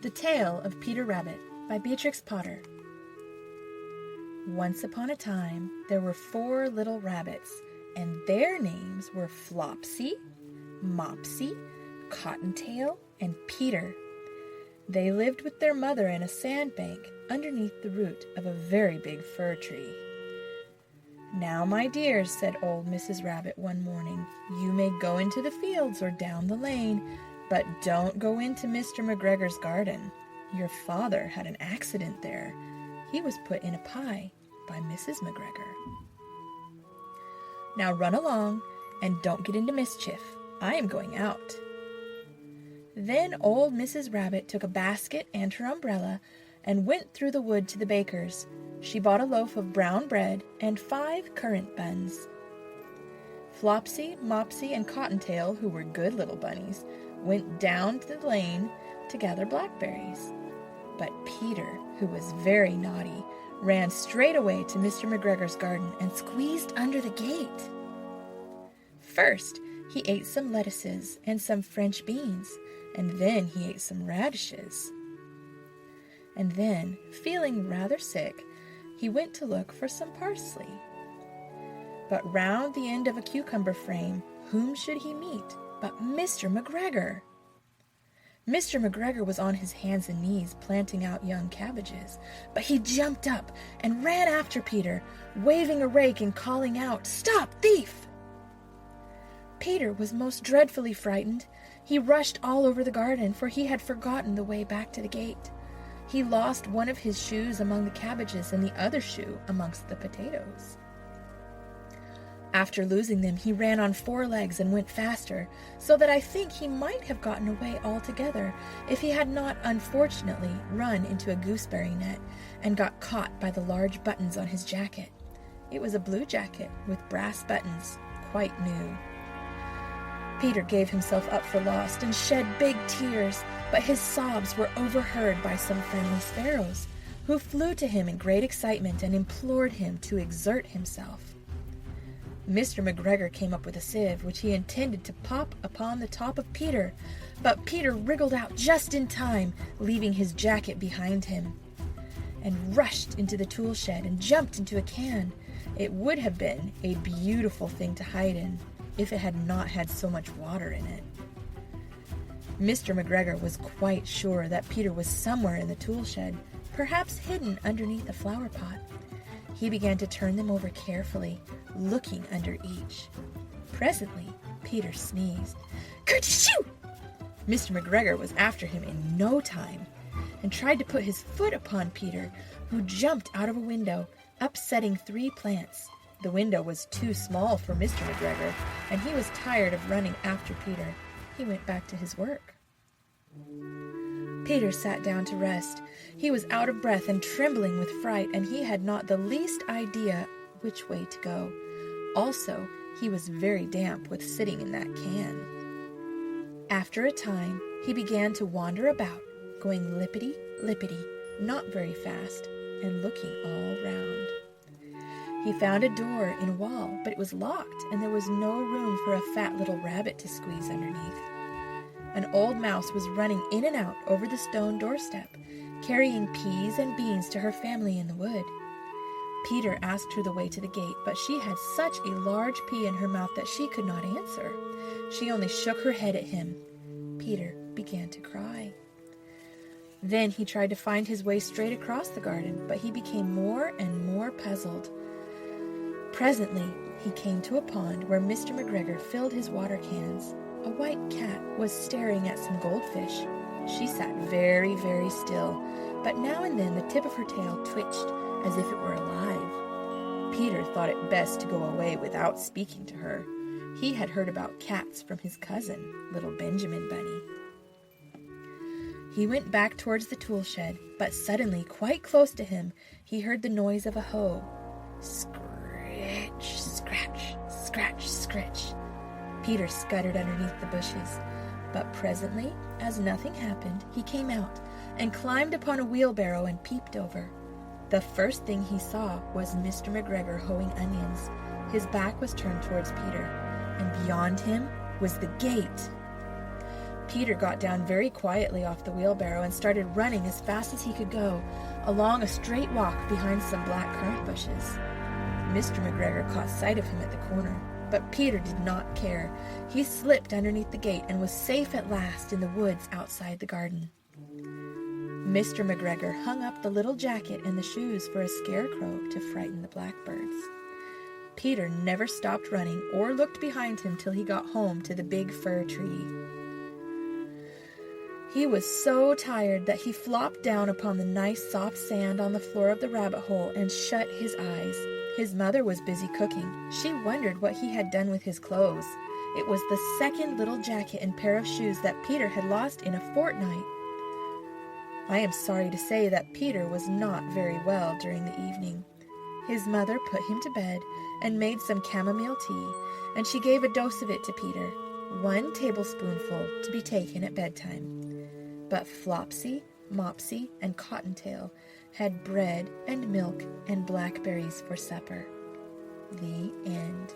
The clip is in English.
The Tale of Peter Rabbit by Beatrix Potter. Once upon a time, there were 4 little rabbits, and their names were Flopsy, Mopsy, Cottontail, and Peter. They lived with their mother in a sandbank underneath the root of a very big fir tree. "Now, my dears," said old Mrs. Rabbit one morning, "you may go into the fields or down the lane, but don't go into Mr. McGregor's garden. Your father had an accident there. He was put in a pie by Mrs. McGregor. Now run along and don't get into mischief. I am going out." Then old Mrs. Rabbit took a basket and her umbrella and went through the wood to the baker's. She bought a loaf of brown bread and 5 currant buns. Flopsy, Mopsy, and Cottontail, who were good little bunnies, went down to the lane to gather blackberries. But Peter, who was very naughty, ran straight away to Mr. McGregor's garden and squeezed under the gate. First, he ate some lettuces and some French beans, and then he ate some radishes. And then, feeling rather sick, he went to look for some parsley. But round the end of a cucumber frame, whom should he meet but Mr. McGregor? Mr. McGregor was on his hands and knees planting out young cabbages, but he jumped up and ran after Peter, waving a rake and calling out, "Stop, thief!" Peter was most dreadfully frightened. He rushed all over the garden, for he had forgotten the way back to the gate. He lost one of his shoes among the cabbages and the other shoe amongst the potatoes. After losing them, he ran on 4 legs and went faster, so that I think he might have gotten away altogether if he had not unfortunately run into a gooseberry net and got caught by the large buttons on his jacket. It was a blue jacket with brass buttons, quite new. Peter gave himself up for lost and shed big tears, but his sobs were overheard by some friendly sparrows, who flew to him in great excitement and implored him to exert himself. Mr. McGregor came up with a sieve, which he intended to pop upon the top of Peter, but Peter wriggled out just in time, leaving his jacket behind him, and rushed into the tool shed and jumped into a can. It would have been a beautiful thing to hide in, if it had not had so much water in it. Mr. McGregor was quite sure that Peter was somewhere in the tool shed, perhaps hidden underneath a flower pot. He began to turn them over carefully, looking under each. Presently, Peter sneezed. "Kerchoo!" Mr. McGregor was after him in no time, and tried to put his foot upon Peter, who jumped out of a window, upsetting 3 plants. The window was too small for Mr. McGregor, and he was tired of running after Peter. He went back to his work. Peter sat down to rest. He was out of breath and trembling with fright, and he had not the least idea which way to go. Also, he was very damp with sitting in that can. After a time, he began to wander about, going lippity-lippity, not very fast, and looking all round. He found a door in a wall, but it was locked, and there was no room for a fat little rabbit to squeeze underneath. An old mouse was running in and out over the stone doorstep, carrying peas and beans to her family in the wood. Peter asked her the way to the gate, but she had such a large pea in her mouth that she could not answer. She only shook her head at him. Peter began to cry. Then he tried to find his way straight across the garden, but he became more and more puzzled. Presently, he came to a pond where Mr. McGregor filled his water cans. A white cat was staring at some goldfish. She sat very, very still, but now and then the tip of her tail twitched as if it were alive. Peter thought it best to go away without speaking to her. He had heard about cats from his cousin, little Benjamin Bunny. He went back towards the tool shed, but suddenly, quite close to him, he heard the noise of a hoe. Scratch, scratch, scratch, scratch. Peter scuttered underneath the bushes, but presently, as nothing happened, he came out and climbed upon a wheelbarrow and peeped over. The first thing he saw was Mr. McGregor hoeing onions. His back was turned towards Peter, and beyond him was the gate. Peter got down very quietly off the wheelbarrow and started running as fast as he could go, along a straight walk behind some black currant bushes. Mr. McGregor caught sight of him at the corner, but Peter did not care. He slipped underneath the gate and was safe at last in the woods outside the garden. Mr. McGregor hung up the little jacket and the shoes for a scarecrow to frighten the blackbirds. Peter never stopped running or looked behind him till he got home to the big fir tree. He was so tired that he flopped down upon the nice soft sand on the floor of the rabbit hole and shut his eyes. His mother was busy cooking. She wondered what he had done with his clothes. It was the second little jacket and pair of shoes that Peter had lost in a fortnight. I am sorry to say that Peter was not very well during the evening. His mother put him to bed and made some chamomile tea, and she gave a dose of it to Peter, 1 tablespoonful to be taken at bedtime. But Flopsy, Mopsy, and Cottontail had bread and milk and blackberries for supper. The end.